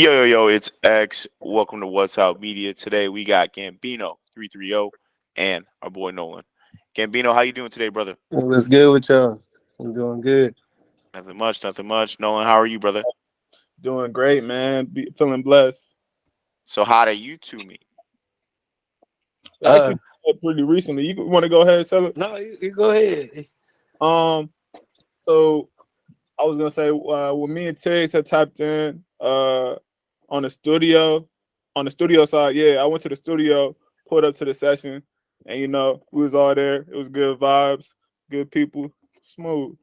Yo, it's X. Welcome to What's Out Media. Today we got Gambeno 330 and our boy Nolan. Gambeno, how you doing today, brother? What's good with y'all? I'm doing good. Nothing much, nothing much. Nolan, how are you, brother? Doing great, man. Feeling blessed. So how do you two meet? I Uh, actually pretty recently. You want to go ahead and tell it? no, you go ahead. Um, so I was gonna say when me and Tiggs had tapped in on the studio, on the studio side. Yeah, I went to the studio, pulled up to the session, and we was all there. It was good vibes, good people, smooth.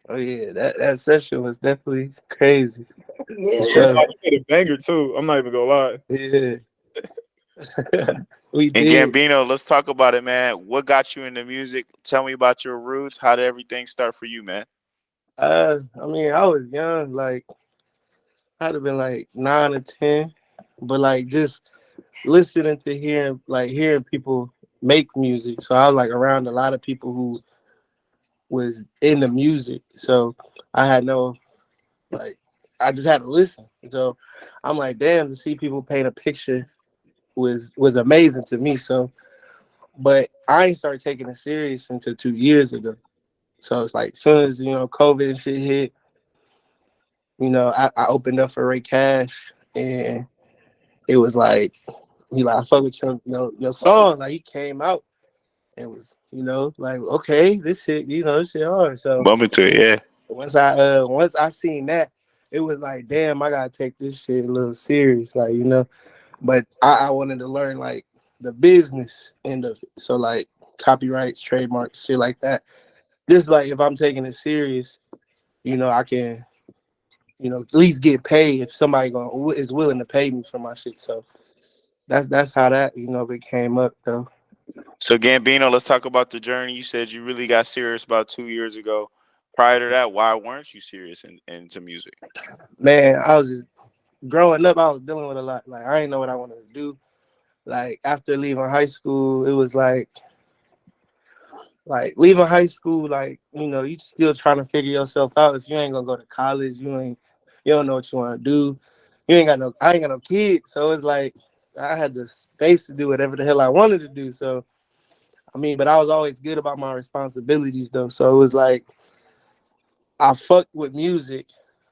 Oh yeah, that session was definitely crazy. For Yeah, sure. you made a banger too. I'm not even gonna lie. Yeah, we And did. Gambeno, let's talk about it, man. What got you into music? Tell me about your roots. How did everything start for you, man? I mean, I was young, like I'd have been like 9 or 10, but like just listening to hearing people make music. So I was like around a lot of people who was into music. So I had no like I just had to listen. So I'm like, damn, to see people paint a picture was amazing to me. So, but I ain't started taking it serious until 2 years ago. So it's like, soon as COVID and shit hit, I opened up for Ray Cash, and it was like he like I fuck with your song. Like he came out and was like, okay, this shit hard. So Bump into it, yeah. once I seen that, it was like, damn, I gotta take this shit a little serious, But I wanted to learn like the business end of it. So like copyrights, trademarks, shit like that. Just like if I'm taking it serious, I can, at least get paid if somebody is willing to pay me for my shit. So that's how that, it came up though. So Gambeno, let's talk about the journey. You said you really got serious about 2 years ago. Prior to that, why weren't you serious into music? Man, I was just growing up, I was dealing with a lot. Like I didn't know what I wanted to do. Like after leaving high school, it was like leaving high school, like, you still trying to figure yourself out. If you ain't gonna go to college, you don't know what you wanna do. I ain't got no kids. So it's like I had the space to do whatever the hell I wanted to do. So I mean, but I was always good about my responsibilities though. So it was like I fucked with music,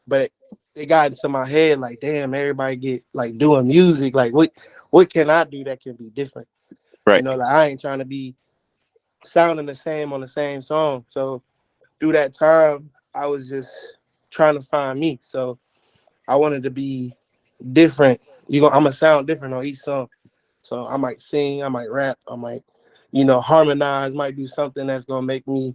but it got into my head like, damn, everybody get like doing music. Like what can I do that can be different? Right. Like I ain't trying to be sounding the same on the same song. So through that time, I was just trying to find me. So I wanted to be different. I'm gonna sound different on each song. So I might sing, I might rap, I might, harmonize, might do something that's gonna make me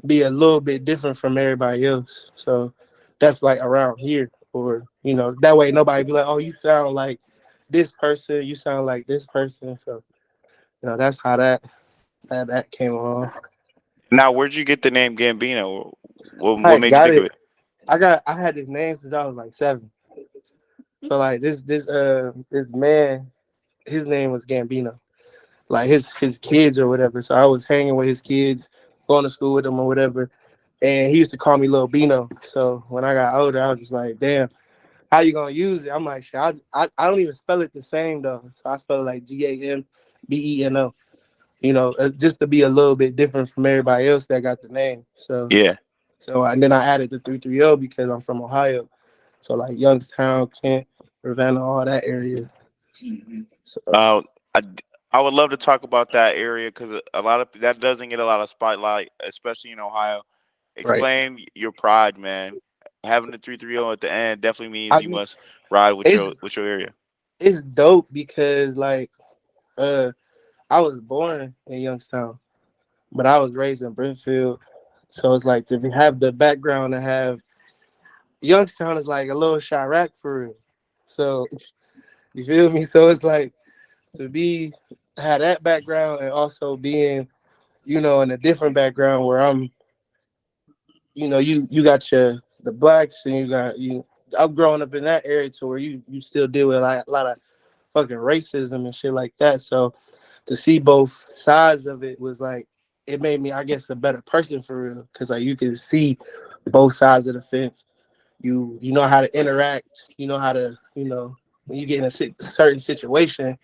be a little bit different from everybody else. So that's like around here. Or, that way nobody be like, oh, you sound like this person, you sound like this person. So, that's how that came along. Now, where'd you get the name Gambino? What I made you got think of it. it? I had this name since I was like 7. So like this man, his name was Gambino. Like his kids or whatever. So I was hanging with his kids, going to school with them or whatever. And he used to call me Lil Bino. So when I got older, I was just like, damn, how you gonna use it? I'm like, shit, I don't even spell it the same though. So I spell it like Gambeno. Just to be a little bit different from everybody else that got the name. So Yeah. and then I added the 330 because I'm from Ohio. So like Youngstown, Kent, Ravenna, all that area. So Uh, I, I would love to talk about that area because a lot of that doesn't get a lot of spotlight, especially in Ohio. right. Explain your pride, man. Having the 330 at the end definitely means I you mean, must ride with it's your area. it's dope because like uh I was born in Youngstown, but I was raised in Brentfield. So it's like to have the background to have Youngstown is like a little Chirac for real. So you feel me? So it's like to be have that background and also being, in a different background where you got the blacks and you got you. I'm growing up in that area to where you still deal with like a lot of fucking racism and shit like that. So to see both sides of it was like it made me, I guess, a better person for real. Cause like you can see both sides of the fence. You know how to interact. You know how to you know, when you get in a certain situation,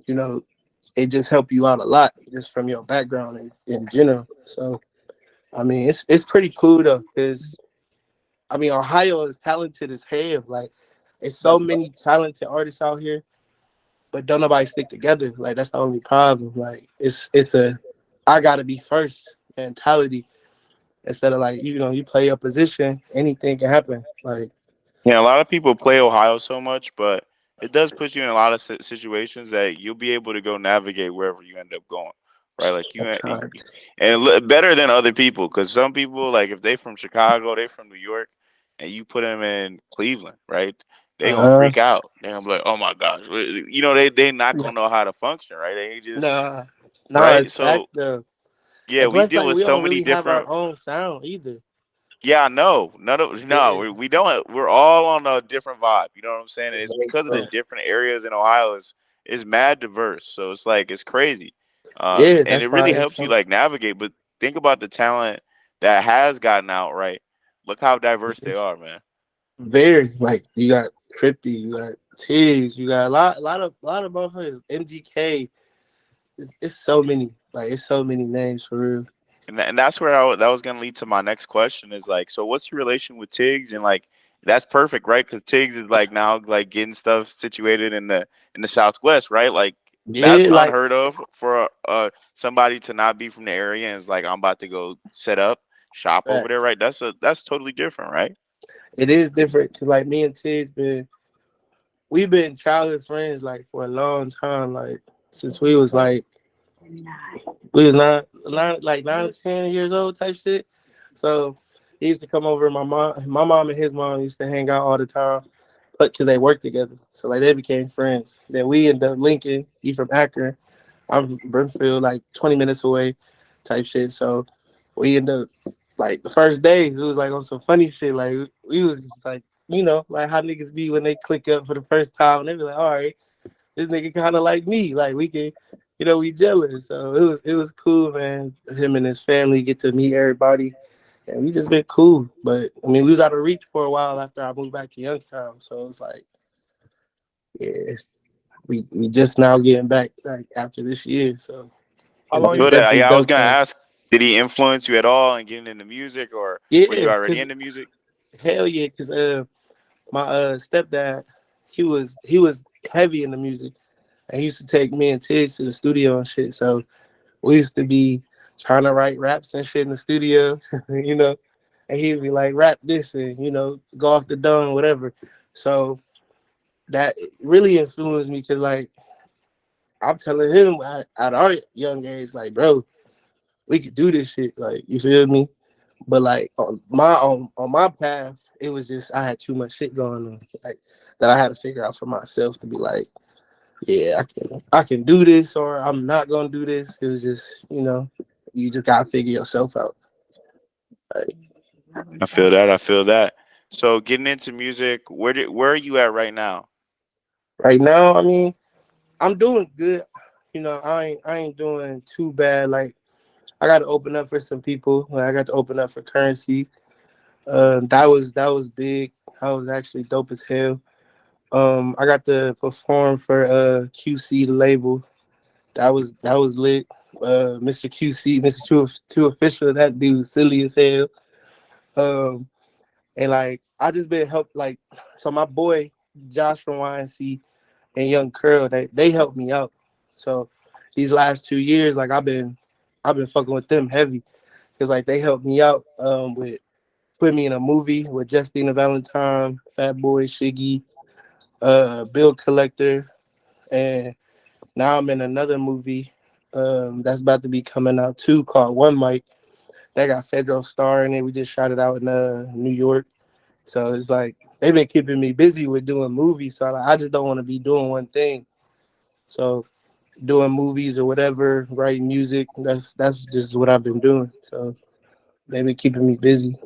you know, it just help you out a lot just from your background in general. So I mean, it's pretty cool though, because I mean, Ohio is talented as hell. Like, it's so many talented artists out here, but don't nobody stick together. Like, that's the only problem. Like, it's a I gotta be first mentality instead of like you play your position, anything can happen. Like, Yeah, a lot of people play Ohio so much, but it does put you in a lot of situations that you'll be able to go navigate wherever you end up going, right? Like I tried. and better than other people, because some people, like if they from Chicago, they from New York, and you put them in Cleveland, right? They gonna Uh, freak out. They gonna be like, "Oh my gosh," they not yeah. gonna know how to function, right? They just Nah, nah, right. it's So facts though. yeah, And we plus, deal like, with we so don't many really have our different. own sound either. Yeah, no, none of no, Yeah, we don't. We're all on a different vibe. You know what I'm saying? And it's very because of the true. different areas in Ohio is mad diverse. So it's like it's crazy, Yeah, and that's it why really it's helps you so like navigate. But think about the talent that has gotten out. Right? Look how diverse they it's are, man. very like you got Trippy, you got Tiggs, you got a lot of motherfuckers. MGK. It's so many. Like, it's so many names for real. And that's where that was gonna lead to my next question is like, so what's your relation with Tiggs? And like that's perfect, right? Because Tiggs is like now like getting stuff situated in the Southwest, right? Like that's Yeah, like unheard of for somebody to not be from the area and it's like I'm about to go set up shop over there, facts. right? That's totally different, right? It is different because like me and Tiggs we've been childhood friends like for a long time. Like, since we was like 9 or 10 years old type shit. So he used to come over. My mom and his mom used to hang out all the time, but because they worked together, so like they became friends. Then we ended up linking. He from Akron, I'm from Brimfield, like 20 minutes away, type shit. So we ended up like the first day, it was like on some funny shit. Like, we was just like, like how niggas be when they click up for the first time, and they be like, all right, this nigga kind of like me. Like, we can, we jealous. So it was cool, man. Him and his family get to meet everybody, and we just been cool. But I mean, we was out of reach for a while after I moved back to Youngstown. So it's like, yeah, we just now getting back like after this year. So How I long it's you feel that. definitely Yeah, I was dope gonna though. ask, did he influence you at all in getting into music, or were you Yeah, already cause into music? hell yeah, cause my stepdad, he was heavy in the music, and he used to take me and Tiz to the studio and shit. So we used to be trying to write raps and shit in the studio, you know, and he'd be like, rap this and, go off the dome, whatever. So that really influenced me because, like, I'm telling him at our young age, like, bro, we could do this shit. Like, you feel me? But, like, on my path, it was just, I had too much shit going on, like, that I had to figure out for myself to be like, yeah, I can do this or I'm not gonna do this. It was just, you just gotta figure yourself out. Like, I feel that. I feel that. So getting into music, where are you at right now? right now, I mean, I'm doing good. I ain't doing too bad. Like, I got to open up for some people. Like, I got to open up for Currency. That was big. That was actually dope as hell. I got to perform for QC the label. That was lit. Mr. QC, Mr. Too Official. That dude silly as hell. Um, and like I just been helped. Like, so my boy Josh from YNC and Young Curl, they helped me out. So these last 2 years, like I've been fucking with them heavy because like they helped me out with put me in a movie with Justina Valentine, Fat Boy, Shiggy, Bill Collector, and now I'm in another movie that's about to be coming out too called One Mic. They got Federal Star in it. We just shot it out in New York. So it's like they've been keeping me busy with doing movies. So like, I just don't want to be doing one thing. So doing movies or whatever, writing music, that's just what I've been doing. So they've been keeping me busy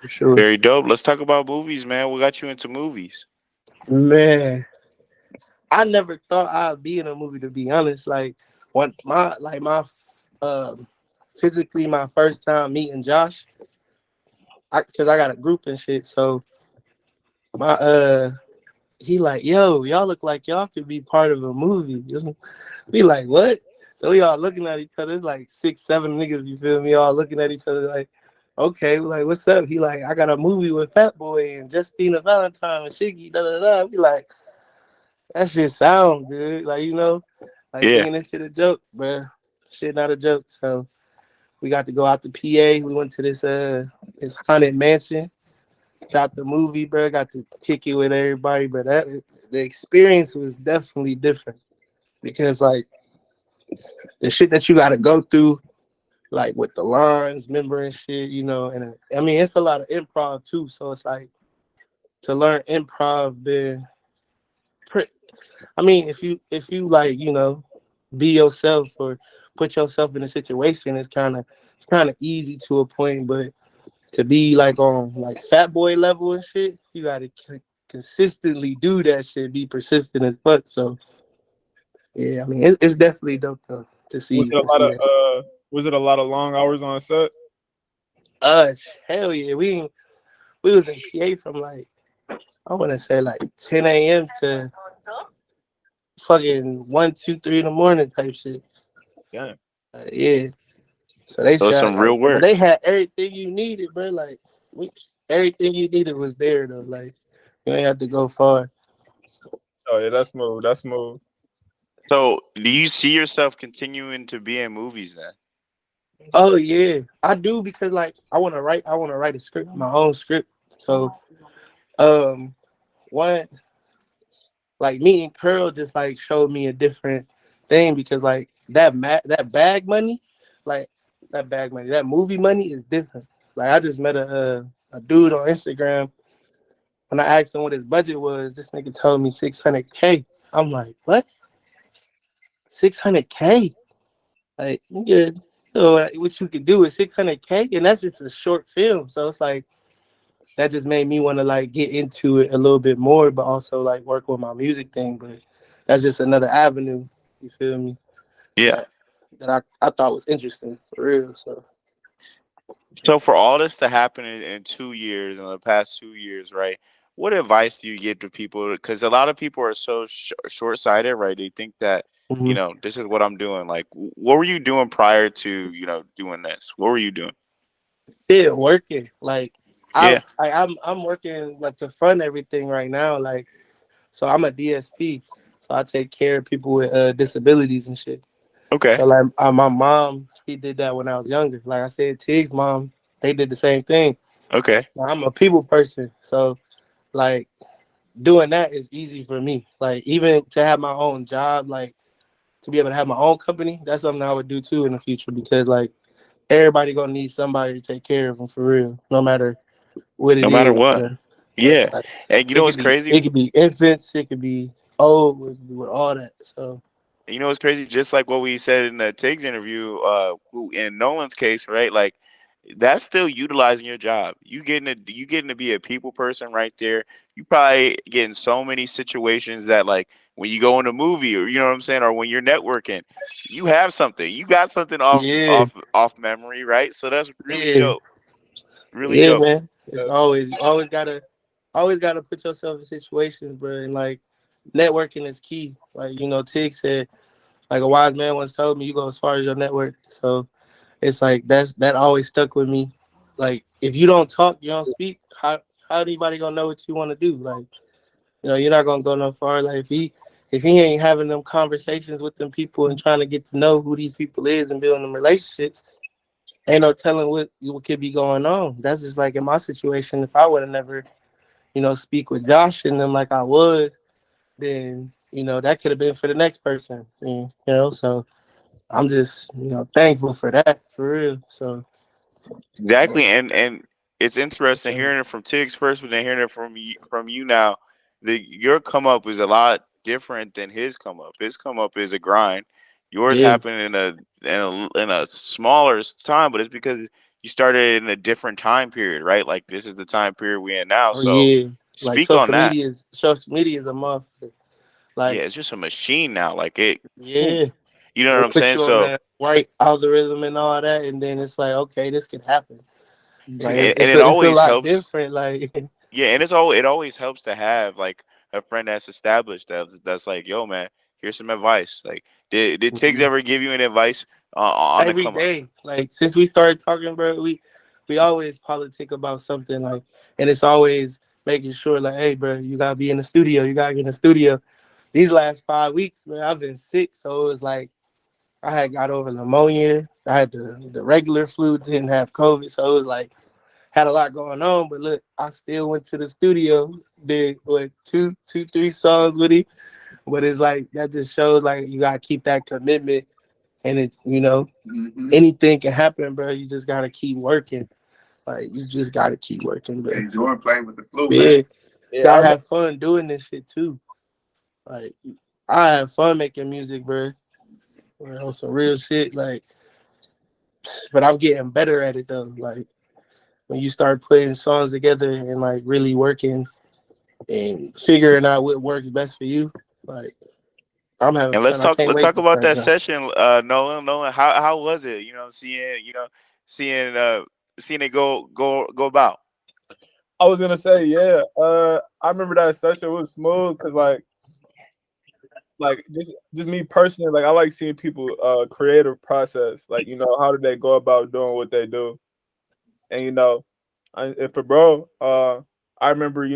for sure. Very dope. Let's talk about movies, man. What got you into movies? Man, I never thought I'd be in a movie, to be honest. Like, my um physically my first time meeting Josh, because I got a group and shit. So my he like, yo, y'all look like y'all could be part of a movie. We like, what? So we all looking at each other. It's like 6, 7 niggas, you feel me? All looking at each other like, okay, we like, what's up? He like, I got a movie with Fat Boy and Justina Valentine and Shiggy, da da da. We like, that shit sound good. Like, like Yeah. thinking this shit a joke, bruh. Shit not a joke. So we got to go out to PA. We went to this haunted mansion. Shot the movie, bro. Got to kick it with everybody, but the experience was definitely different because like the shit that you got to go through, like with the lines, remember and shit, and I mean it's a lot of improv too. So it's like to learn improv, been pretty. I mean, if you like, be yourself or put yourself in a situation, it's kind of easy to a point, but to be like on like Fat Boy level and shit, you gotta consistently do that shit, be persistent as fuck. So yeah, I mean it's definitely dope to Was see it a to lot see of that shit. was it a lot of long hours on set? Uh, hell yeah, we was in PA from like I want to say like 10 a.m. to fucking 1, 2, 3 in the morning type shit. Yeah. Yeah, so they So it's shot some real but work. they had everything you needed, bro. Like everything you needed was there though. Like you ain't have to go far. Oh yeah, that's smooth. That's smooth. So do you see yourself continuing to be in movies then? Oh yeah, I do because like I want to write a script, my own script. So um, one like me and Curl just like showed me a different thing because like that bag money, like that movie money is different. Like I just met a dude on Instagram. When I asked him what his budget was, this nigga told me 600K. I'm like, what? 600K? Like, nigga, so what you could do with 600K, and that's just a short film. So it's like that just made me want to like get into it a little bit more, but also like work with my music thing. But that's just another avenue. You feel me? Yeah. That I thought was interesting for real. So So for all this to happen in 2 years, in the past 2 years, right? What advice do you give to people? Because a lot of people are so short sighted, right? They think that mhm. this is what I'm doing. Like, what were you doing prior to doing this? What were you doing? Still working. Like Yeah. I'm working like to fund everything right now. Like so I'm a DSP. So I take care of people with disabilities and shit. Okay. So like my mom, she did that when I was younger. Like I said, Tig's mom, they did the same thing. Okay. Now, I'm a people person, so like doing that is easy for me. Like even to have my own job, like to be able to have my own company, that's something I would do too in the future because like everybody gonna need somebody to take care of them for real, no matter what it No matter is. what. Yeah. Like, And you know what's crazy? it could be infants, it could be old, it could be with all that. So You know what's crazy? Just like what we said in the Tiggs interview, in Nolan's case, right? Like that's still utilizing your job. You getting to be a people person right there. You probably get in so many situations that like when you go in a movie or you know what I'm saying, or when you're networking, you have something. You got something off yeah, off off memory, right? So that's really yeah, dope. Really yeah, dope. man. It's Yeah. always you always gotta put yourself in situations, bro, and like networking is key. Like Tig said, like a wise man once told me, you go as far as your network. So it's like that always stuck with me. Like if you don't talk, you don't speak. How anybody gonna know what you want to do? Like you're not gonna go no far. Like if he ain't having them conversations with them people and trying to get to know who these people is and building them relationships, ain't no telling what could be going on. That's just like in my situation. If I would have never speak with Josh and them like I was, then that could have been for the next person. So I'm just thankful for that for real. So Exactly, and it's interesting uh, hearing it from Tiggs first, but then hearing it from you now. Your come up is a lot different than his come up. His come up is a grind. Yours yeah, happened in a smaller time, but it's because you started in a different time period, right? Like this is the time period we're in now. oh So yeah, like speak on that. social media is a motherfucker. Yeah, Like it's just a machine now. Like it, oof, yeah, you know what they I'm put saying? you on So that right algorithm and all that, and then it's like okay, this could happen. Like and it's it a always lot helps. different. Like Yeah, and it always helps to have like a friend that's established that's like, yo, man, here's some advice. Like, did Tiggs ever give you an advice on the Every come up? day. Like since we started talking, bro, we always politic about something like, and it's always making sure like, hey, bro, you gotta be in the studio. You gotta get in the studio. These last 5 weeks, man, I've been sick, so it was like I had got over pneumonia. I had the regular flu, didn't have COVID, so it was like had a lot going on. But look, I still went to the studio, did what two, three songs with him. But it's like that just shows like you gotta keep that commitment, and it anything can happen, bro. You just gotta keep working. Like you just gotta keep working, bro. Enjoy playing with the flu. Yeah, Yeah, gotta have fun doing this shit too. Like I have fun making music, bro. On some real shit, like. But I'm getting better at it though. Like when you start putting songs together and like really working and figuring out what works best for you, like I'm having And fun. I can't let's wait talk to about start that done. session, Nolan. How was it? Seeing seeing it go about. I was gonna say, yeah. I remember that session was smooth because like just me personally, like I like seeing people creative process. Like how do they go about doing what they do, and and for bro, I remember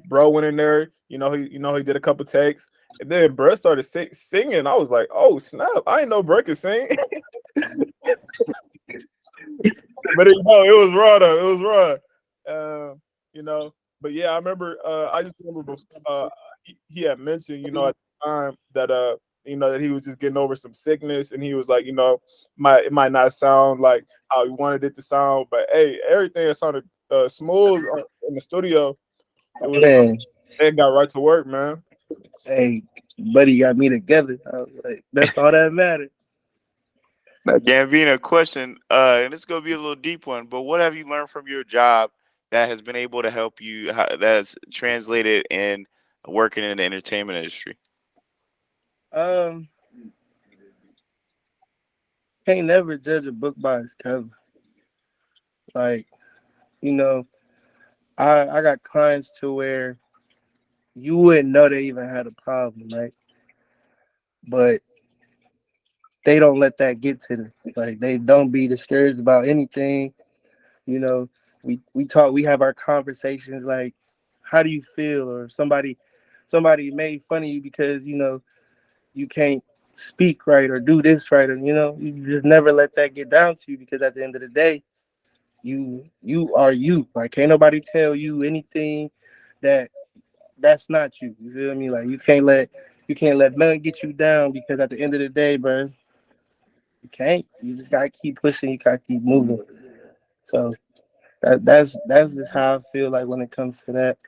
bro went in there. He did a couple takes, and then bro started singing. I was like, oh snap! I didn't know bro could sing. But it was raw though. It was raw. You know. But yeah, I remember. I just remember. He had mentioned, at the time that that he was just getting over some sickness, and he was like, it might not sound like how he wanted it to sound, but hey, everything sounded smooth in the studio. It was. Man, It got right to work, man. hey, buddy got me together. I was like, that's all that matters. Now, Gambino, question, and it's gonna be a little deep one, but what have you learned from your job that has been able to help you, that's translated in working in the entertainment industry? Um, can't never judge a book by its cover. Like, you know, I got clients to where you wouldn't know they even had a problem, right? But they don't let that get to them. Like they don't be discouraged about anything. You know, we talk, we have our conversations like, how do you feel? Or somebody made fun of you because you can't speak right or do this right, or you just never let that get down to you because at the end of the day, you are you. Like can't nobody tell you anything that that's not you. You feel me? Like you can't let nothing get you down because at the end of the day, bro, you can't. You just gotta keep pushing. You gotta keep moving. So that's just how I feel like when it comes to that.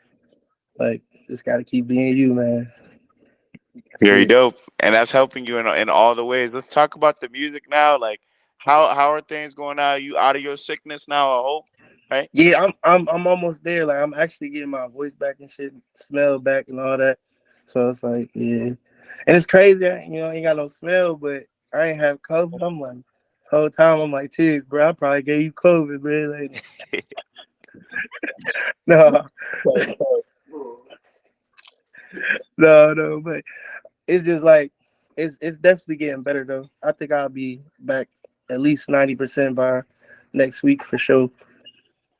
Like just gotta keep being you, man. That's Very it. dope, and that's helping you in all the ways. Let's talk about the music now. Like, how are things going now? You out of your sickness now? I hope, right? Yeah, I'm almost there. Like I'm actually getting my voice back and shit, smell back and all that. So it's like, yeah. And it's crazy, I ain't got no smell, but I ain't have COVID. I'm like, this whole time I'm like, Tiggs, bro, I probably gave you COVID, bro. Like, no, no, but it's just like it's definitely getting better though. I think I'll be back at least 90% by next week for sure.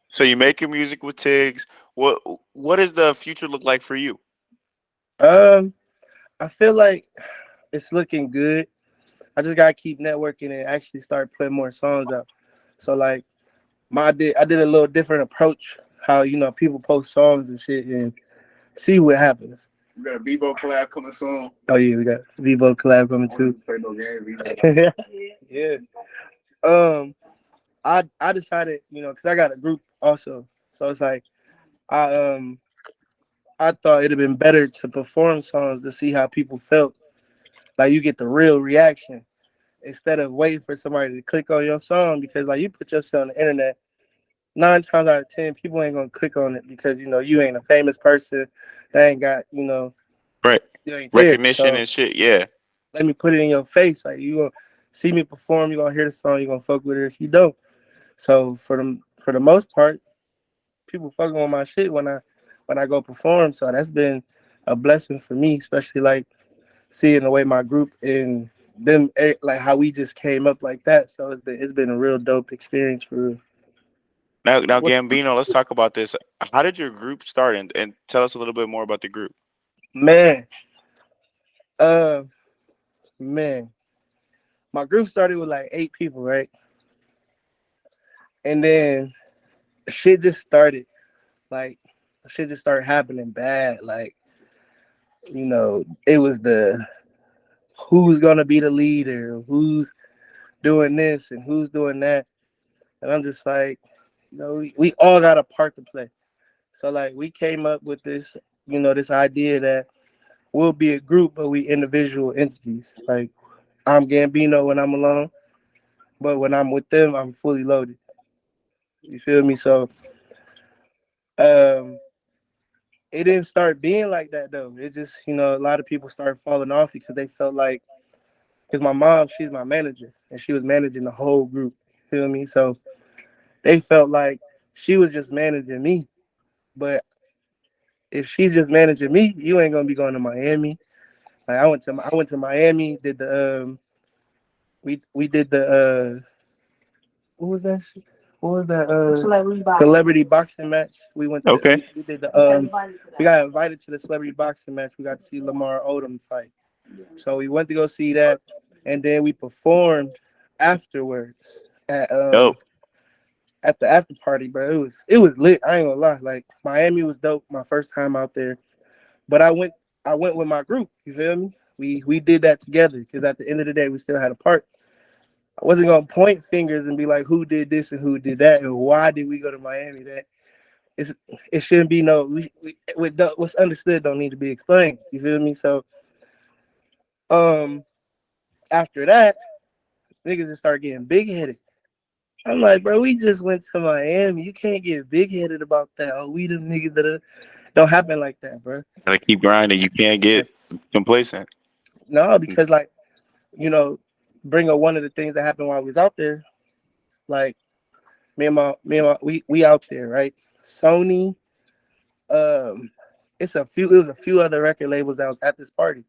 So you making music with Tiggs. What does the future look like for you? Um, I feel like it's looking good. I just gotta keep networking and actually start putting more songs out. So like I did a little different approach. How people post songs and shit and see what happens. We got a Bebo collab coming soon. Oh yeah, we got Bebo collab coming too. Play no game, yeah. Um, I decided because I got a group also, so it's like I I thought it'd have been better to perform songs to see how people felt. Like you get the real reaction instead of waiting for somebody to click on your song because like you put yourself on the internet, 9 times out of 10 people ain't gonna click on it because you ain't a famous person. They ain't got Right, you ain't there. recognition So and shit. Yeah. let me put it in your face. Like you gonna see me perform, you gonna hear the song, you gonna fuck with it if you don't. So for the most part, people fucking with my shit when I go perform. So that's been a blessing for me, especially like seeing the way my group and them like how we just came up like that. So it's been a real dope experience for Now, what's Gambino, let's talk about this. How did your group start, and tell us a little bit more about the group? man. Uh man, my group started with like 8 people, right? And then shit just started like shit just started happening bad. Like, it was the who's gonna be the leader, who's doing this and who's doing that. And I'm just like, we all got a part to play. So like we came up with this, this idea that we'll be a group, but we individual entities. Like I'm Gambino when I'm alone, but when I'm with them, I'm fully loaded. You feel me? So um it didn't start being like that though. It just, a lot of people started falling off because they felt like because my mom, she's my manager and she was managing the whole group. You feel me? So they felt like she was just managing me. But if she's just managing me, you ain't gonna be going to Miami. Like I went to Miami, did the we did the what was that shit? What was that celebrity boxing match? We went to Okay. we did the we got invited to the celebrity boxing match. We got to see Lamar Odom fight. So we went to go see that, and then we performed afterwards at Dope. the after party, bro. It was lit. I ain't gonna lie. Like Miami was dope. My first time out there, but I went with my group. You feel me? We did that together because at the end of the day, we still had a part. I wasn't gonna point fingers and be like, who did this and who did that and why did we go to Miami? It's, it shouldn't be no. What's understood don't need to be explained. You feel me? So um after that, niggas just start getting big headed. I'm like, bro, we just went to Miami. You can't get big headed about that. Oh, we the niggas that don't happen like that, bro. Gotta keep grinding. You can't get complacent. No, because like, you know, bring up one of the things that happened while we was out there. Like we out there, right? Sony, um, it was a few other record labels that was at this party.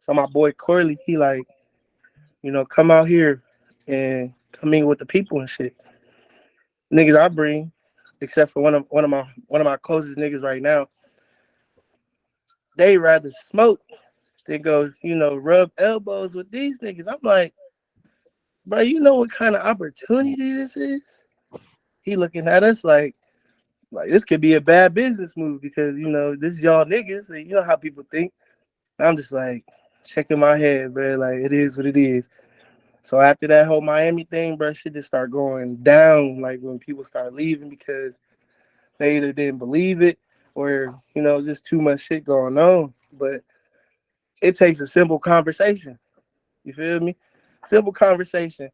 So my boy Corley, he like, come out here and come in with the people and shit. Niggas I bring, except for one of my closest niggas right now, they rather smoke than go, rub elbows with these niggas. I'm like, bro, you know what kind of opportunity this is? He looking at us like this could be a bad business move because this is y'all niggas. And you know how people think. I'm just like checking my head, bro. Like it is what it is. So after that whole Miami thing, bro, shit just start going down. Like when people start leaving because they either didn't believe it or just too much shit going on. But it takes a simple conversation. You feel me? Simple conversation.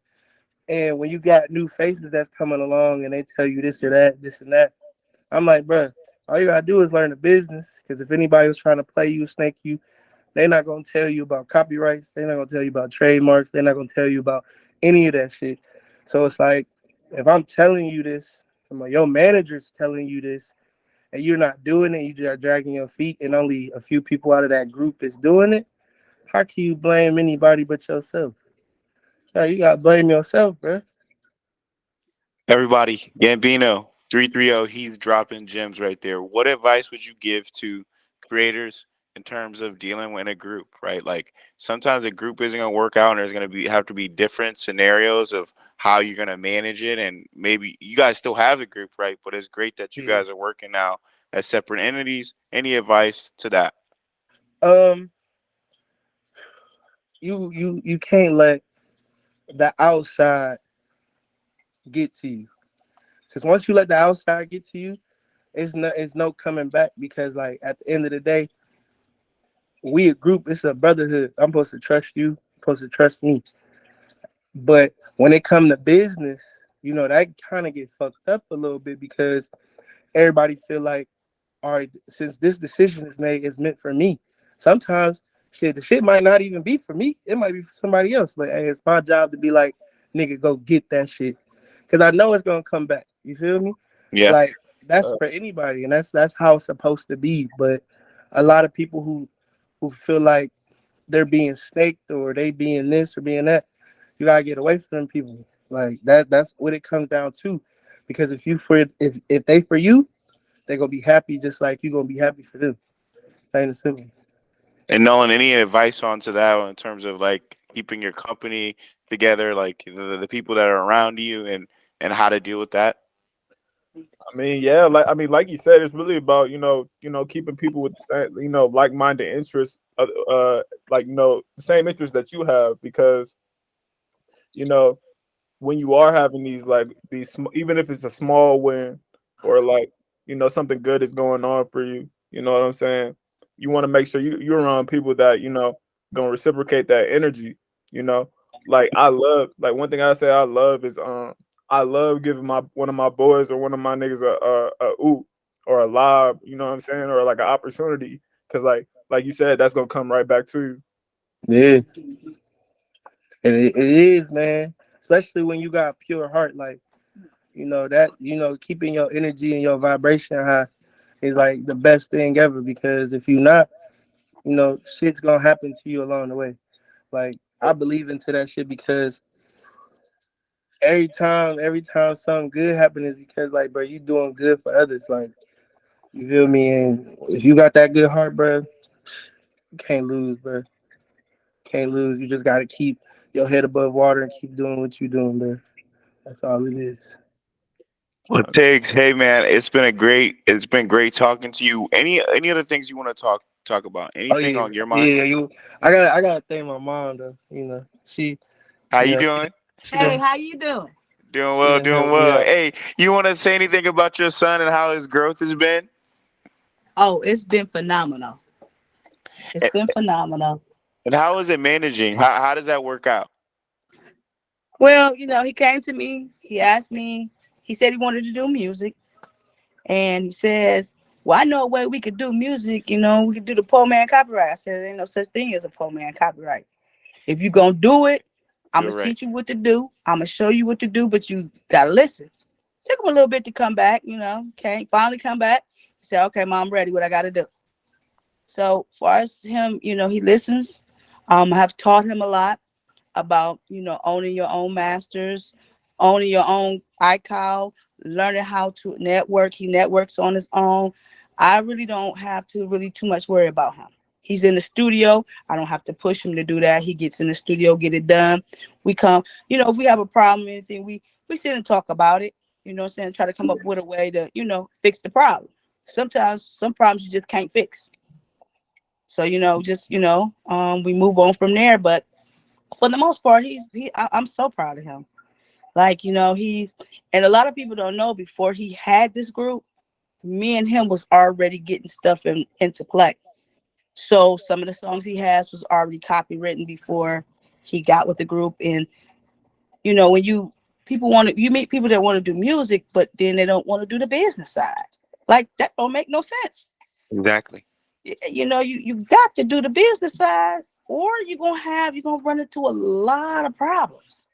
And when you got new faces that's coming along and they tell you this or that, this and that, I'm like, bro, all you gotta do is learn the business. Because if anybody was trying to play you, snake you, they're not gonna tell you about copyrights. They're not gonna tell you about trademarks. They're not gonna tell you about any of that shit. So it's like, if I'm telling you this, your manager's telling you this, and you're not doing it, you just dragging your feet, and only a few people out of that group is doing it. How can you blame anybody but yourself? Yeah, you gotta blame yourself, bro. Everybody, Gambino 330, he's dropping gems right there. What advice would you give to creators in terms of dealing with a group, right? Like sometimes a group isn't gonna work out and there's gonna be have to be different scenarios of how you're gonna manage it. And maybe you guys still have the group, right? But it's great that you Yeah. guys are working now as separate entities. Any advice to that? Um, you can't let the outside get to you. Because once you let the outside get to you, it's no coming back. Because like at the end of the day, we a group. It's a brotherhood. I'm supposed to trust you. You're supposed to trust me. But when it come to business, that kind of get fucked up a little bit because everybody feel like, all right, since this decision is made, it's meant for me. Sometimes shit, the shit might not even be for me. It might be for somebody else. But hey, it's my job to be like, nigga, go get that shit. Cause I know it's gonna come back. You feel me? Yeah. Like that's for anybody, and that's how it's supposed to be. But a lot of people who feel like they're being snaked or they being this or being that, you gotta get away from them people. Like that's what it comes down to. Because if they for you, they gonna be happy just like you gonna be happy for them. Plain and simple. And Nolan, any advice onto that in terms of like keeping your company together, like the people that are around you, and how to deal with that? I mean, yeah, like I mean, like you said, it's really about keeping people with the same, like-minded interests, like the same interests that you have, because you know when you are having these like even if it's a small win, or like something good is going on for you, you know what I'm saying? You want to make sure you're around people that gonna reciprocate that energy. You know, like I love, like one thing I say I love is I love giving my one of my boys or one of my niggas a oop or a lob. You know what I'm saying? Or like an opportunity, because like you said, that's gonna come right back to you. Yeah, and it is, man. Especially when you got pure heart, like that keeping your energy and your vibration high is like the best thing ever. Because if you not, shit's gonna happen to you along the way. Like I believe into that shit because every time something good happens is because like, bro, you doing good for others. Like, you feel me? And if you got that good heart, bro, you can't lose, bro. Can't lose. You just gotta keep your head above water and keep doing what you doing, bro. That's all it is. Well, Tiggs, hey man, it's been great talking to you. Any other things you want to talk about? Oh Anything yeah, on your mind? yeah. I gotta thank my mom though. She, How you you know, doing? she Hey, done, how you doing? Doing she well, done doing helped me well. out. Hey, you want to say anything about your son and how his growth has been? Oh, it's been phenomenal. It's And, been phenomenal. and how is it managing? How does that work out? Well, he came to me. He asked me. He said he wanted to do music, and he says, "Well, I know a way we could do music. We could do the poor man copyright." I said, "There ain't no such thing as a poor man copyright. If you gonna do it, I'm Do it gonna right. teach you what to do. I'm gonna show you what to do, but you gotta listen." Took him a little bit to come back. Can't finally come back. He said, "Okay, mom, I'm ready. What I gotta do?" So far as him, he listens. I have taught him a lot about, owning your own masters, owning your own iCal, learning how to network. He networks on his own. I really don't have to really too much worry about him. He's in the studio. I don't have to push him to do that. He gets in the studio, get it done. We come, if we have a problem or anything, we sit and talk about it, what I'm saying, try to come up with a way to, fix the problem. Sometimes some problems you just can't fix. So, just, we move on from there. But for the most part, I'm so proud of him. Like, and a lot of people don't know, before he had this group, me and him was already getting stuff into play. So some of the songs he has was already copywritten before he got with the group. And, when you meet people that want to do music, but then they don't want to do the business side. Like, that don't make no sense. Exactly. You got to do the business side, or you're gonna run into a lot of problems.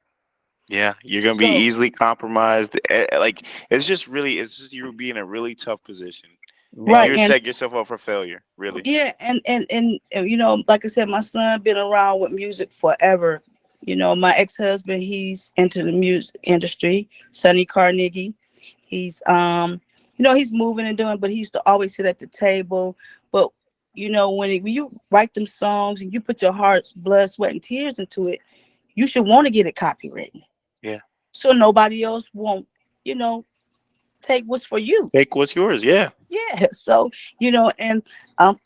Yeah, you're gonna be So easily compromised. Like it's just you be in a really tough position, and right, you're and setting yourself up for failure. Really. yeah, and like I said, my son been around with music forever. My ex-husband, he's into the music industry. Sonny Carnegie, he's he's moving and doing, but he used to always sit at the table. But when you write them songs and you put your heart's blood, sweat, and tears into it, you should want to get it copywritten, Yeah. so nobody else won't, you know, take what's for you. Take what's yours. Yeah. Yeah. So, and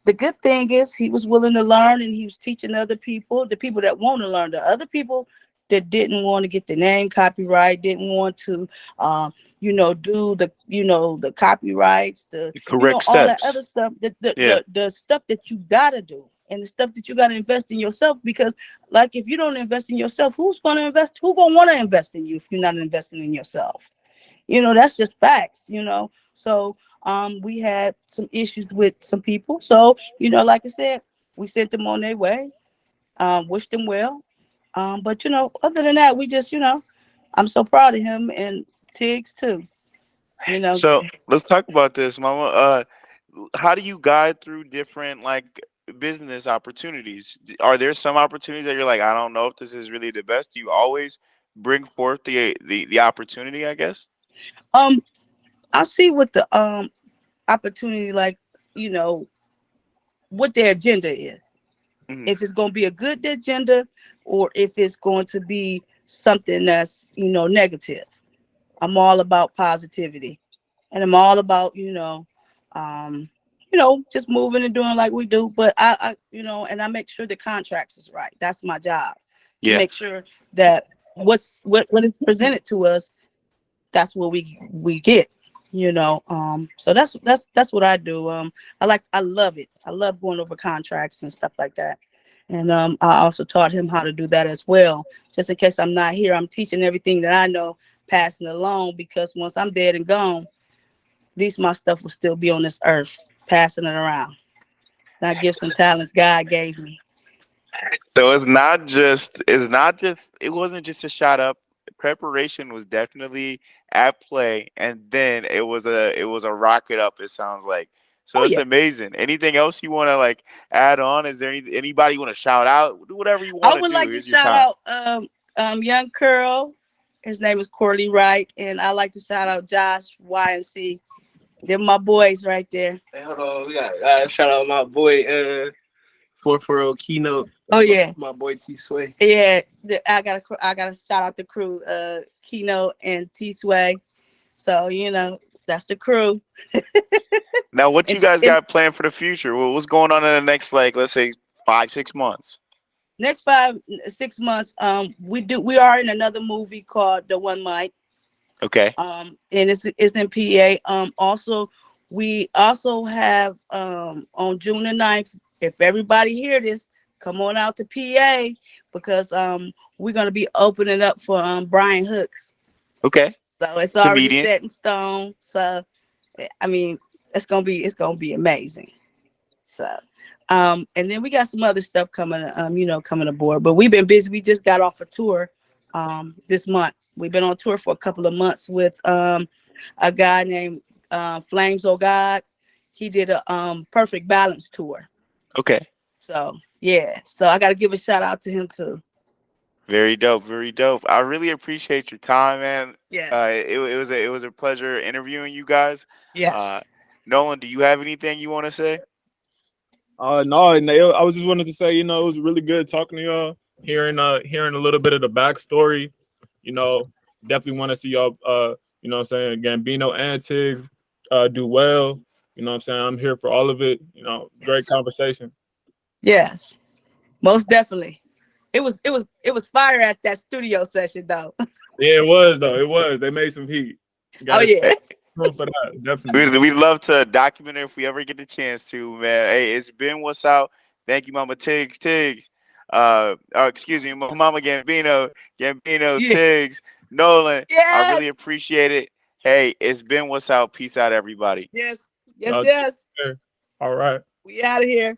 the good thing is he was willing to learn, and he was teaching other people, the people that want to learn, the other people that didn't want to get the name copyright, didn't want to, do the copyrights, The correct all that steps. other stuff, Yeah. the stuff that you got to do. And the stuff that you got to invest in yourself, because like, if you don't invest in yourself, who's going to invest? Who's going to want to invest in you if you're not investing in yourself? That's just facts. So we had some issues with some people. So, like I said, we sent them on their way, wished them well. But other than that, we just, I'm so proud of him, and Tiggs too. You know, So let's talk about this, Mama. How do you guide through different like business opportunities? Are there some opportunities that you're like, I don't know if this is really the best? Do you always bring forth the opportunity? I guess. um, I see what the opportunity, like, you know, what their agenda is. Hmm. If it's going to be a good agenda, or if it's going to be something that's, negative. I'm all about positivity, and I'm all about, um, just moving and doing like we do. But and I make sure the contracts is right. That's my job, to Yeah. make sure that what is presented to us, that's what we get. So that's what I do. I love it. I love going over contracts and stuff like that. And I also taught him how to do that as well. Just in case I'm not here, I'm teaching everything that I know, passing it along, because once I'm dead and gone, at least my stuff will still be on this earth, passing it around. And I give some talents God gave me. So it wasn't just a shot up. Preparation was definitely at play, and then it was a rocket up. It sounds like. So Oh it's yeah. amazing. Anything else you want to like add on? Is there anybody you want to shout out? Do whatever you I want to would do. like to Here's your shout time. out young Curl. His name is Corley Wright, and I like to shout out Josh Y and C. They're my boys right there. Hey, hold on. We got shout out my boy 440 Keynote. Oh yeah, My boy T Sway. yeah. I gotta shout out the crew, Keynote and T Sway. So that's the crew. Now, what you And, guys and got planned for the future? What's going on in the next, like, let's say 5, 6 months? next 5 6 months, we are in another movie called The One Mike. Okay. And it's in PA. Also, we also have on June the 9th, if everybody hear this, come on out to PA, because we're gonna be opening up for Brian Hooks. Okay. So it's already Comedian. set in stone. So I mean, it's gonna be amazing. So and then we got some other stuff coming, coming aboard. But we've been busy. We just got off a tour this month. We've been on tour for a couple of months with a guy named Flames Oh God. He did a Perfect Balance tour. Okay. So yeah. So I gotta give a shout out to him too. Very dope. Very dope. I really appreciate your time, man. Yes. It was a pleasure interviewing you guys. Uh, Yes. Nolan, do you have anything you want to say? No, Nail. I was just wanted to say, it was really good talking to y'all, hearing a little bit of the backstory. You know, definitely want to see y'all. What I'm saying, Gambeno and Tiggs, do well. What I'm saying, I'm here for all of it. Great Yes. conversation. Yes. Most definitely. It was fire at that studio session though. Yeah, it was though. It was. They made some heat. Oh Got to yeah. room for that. Definitely. We'd love to document it if we ever get the chance to, man. Hey, it's been what's out. Thank you, Mama Tiggs, Tiggs. Excuse me, Mama Gambino, Yeah. Tiggs, Nolan. I really Yes. appreciate it. Hey, it's been what's out. Peace out, everybody. Yes. Yes. Y'all take Yes. care. All right. We out of here.